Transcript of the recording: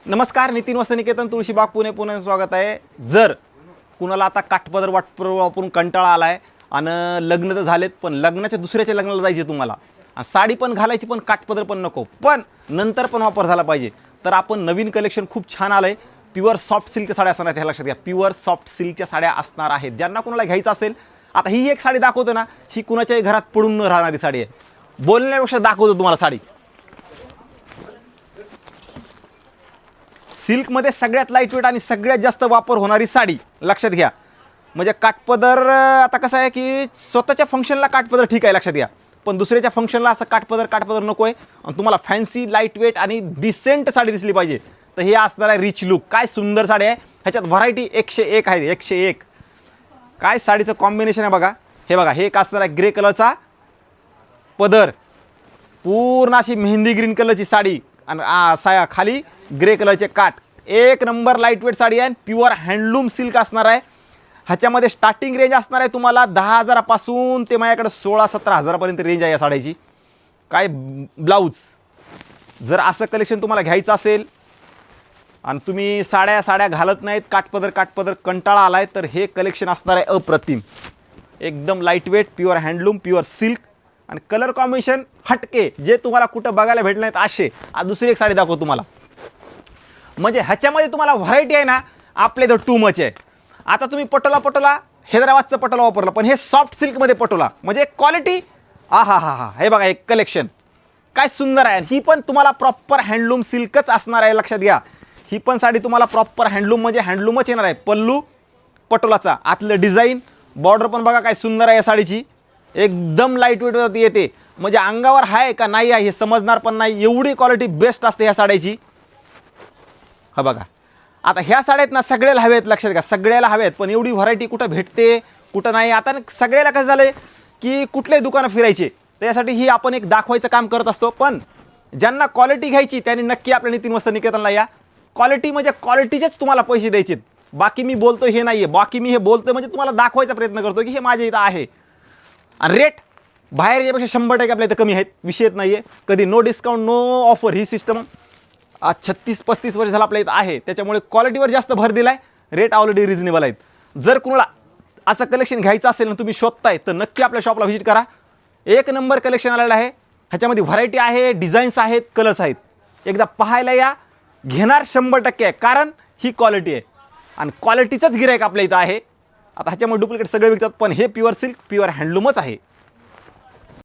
नमस्कार, नितीन वसनिकेतन तुळशीबाग पुणे स्वागत आहे। जर कुणाला आता काठपदर वापरून कंटाळा आलाय आणि लग्न तर झालेत पण लग्नाच्या दुसऱ्याच्या लग्नाला जायचे तुम्हाला आणि साडी पण घालायची पण काठपदर पण नको पण नंतर पण वापर झाला पाहिजे, तर आपण नवीन कलेक्शन खूप छान आलंय। प्युअर सॉफ्ट सिल्कच्या साड्या असणार आहेत, हे लक्षात घ्या। प्युअर सॉफ्ट सिल्कच्या साड्या असणार आहेत। ज्यांना कुणाला घ्यायचं असेल, आता ही एक साडी दाखवतो ना, ही कुणाच्याही घरात पडून न राहणारी साडी आहे। बोलण्यापेक्षा दाखवतो तुम्हाला साडी। सिल्क मध्ये सगळ्यात लाईटवेट आणि सगळ्यात जास्त वापर होणारी साडी, लक्षात घ्या। म्हणजे काठपदर आता कसं आहे की स्वतःच्या फंक्शनला काठपदर ठीक आहे, लक्षात घ्या, पण दुसऱ्याच्या फंक्शनला असं काठपदर नको आहे आणि तुम्हाला फॅन्सी लाईटवेट आणि डिसेंट साडी दिसली पाहिजे, तर हे असणार आहे रिच लुक। काय सुंदर साडी आहे, ह्याच्यात व्हरायटी 101 आहे, 101। काय साडीचं कॉम्बिनेशन आहे बघा, हे बघा, हे एक असणार आहे ग्रे कलरचा पदर, पूर्ण अशी मेहंदी ग्रीन कलरची साडी आणि खाली ग्रे कलरचे काठ। एक नंबर लाईटवेट साडी आहे, प्युअर हँडलूम सिल्क असणार आहे। ह्याच्यामध्ये स्टार्टिंग रेंज असणार आहे तुम्हाला 10,000 पासून ते माझ्याकडे 16-17 हजारापर्यंत रेंज आहे या साड्याची। काय ब्लाऊज, जर असं कलेक्शन तुम्हाला घ्यायचं असेल आणि तुम्ही साड्या घालत नाहीत, काठपदर कंटाळा आलाय, तर हे कलेक्शन असणार आहे अप्रतिम। एकदम lightweight, pure handloom, pure silk आणि कलर कॉम्बिनेशन हटके, जे तुम्हाला कुठं बघायला भेटले नाहीत असे। दुसरी एक साडी दाखवतो तुम्हाला, म्हणजे ह्याच्यामध्ये तुम्हाला व्हरायटी आहे ना, आपले तर टू मच आहे। आता तुम्ही पटोला हैदराबादचं पटोला वापरलं, पण हे सॉफ्ट सिल्कमध्ये पटोला, म्हणजे क्वालिटी हा हे बघा, एक कलेक्शन काय सुंदर आहे। ही पण तुम्हाला प्रॉपर हँडलूम सिल्कच असणार आहे, लक्षात घ्या। ही पण साडी तुम्हाला प्रॉपर हँडलूम म्हणजे हँडलूमच येणार आहे। पल्लू पटोलाचा, आतलं डिझाईन, बॉर्डर पण बघा काय सुंदर आहे या साडीची। एकदम लाईटवेट वरती येते, म्हणजे अंगावर आहे का नाही आहे हे समजणार पण नाही, एवढी क्वालिटी बेस्ट असते ह्या साड्याची। हा बघा, आता ह्या साड्यात ना सगळ्याला हवेत, लक्षात घ्या, सगळ्याला हवेत, पण एवढी व्हरायटी कुठं भेटते कुठं नाही। आता सगळ्याला कसं झालंय की कुठल्याही दुकानं फिरायचे, त्यासाठी ही आपण एक दाखवायचं काम करत असतो। पण ज्यांना क्वालिटी घ्यायची त्यांनी नक्की आपल्या नितीन वस्त्रनिकेतनला या। क्वालिटी म्हणजे क्वालिटीचेच तुम्हाला पैसे द्यायचे, बाकी मी बोलतो हे नाहीये। बाकी मी हे बोलतोय म्हणजे तुम्हाला दाखवायचा प्रयत्न करतो की हे माझ्या इथं आहे। आणि रेट बाहेर यापेक्षा 100% आपल्या इथं कमी आहेत, विषयच नाही आहे। कधी नो डिस्काउंट नो ऑफर, ही सिस्टम आज 36-35 वर्ष झालं आपल्या इथं आहे, त्याच्यामुळे क्वालिटीवर जास्त भर दिलाय, रेट ऑलरेडी रिजनेबल आहेत। जर कुणाला असं कलेक्शन घ्यायचं असेल ना, तुम्ही शोधताय, तर नक्की आपल्या शॉपला व्हिजिट करा। एक नंबर कलेक्शन आलेलं आहे, ह्याच्यामध्ये व्हरायटी आहे, डिझाईन्स आहेत, कलर्स आहेत। एकदा पाहायला या, घेणार 100% आहे, कारण ही क्वालिटी आहे आणि क्वालिटीचंच गिराईक आपल्या इथं आहे। आता ह्याच्यामध्ये डुप्लिकेट सगळे विकतात, पण हे प्युअर सिल्क, प्युअर हँडलूमच आहे।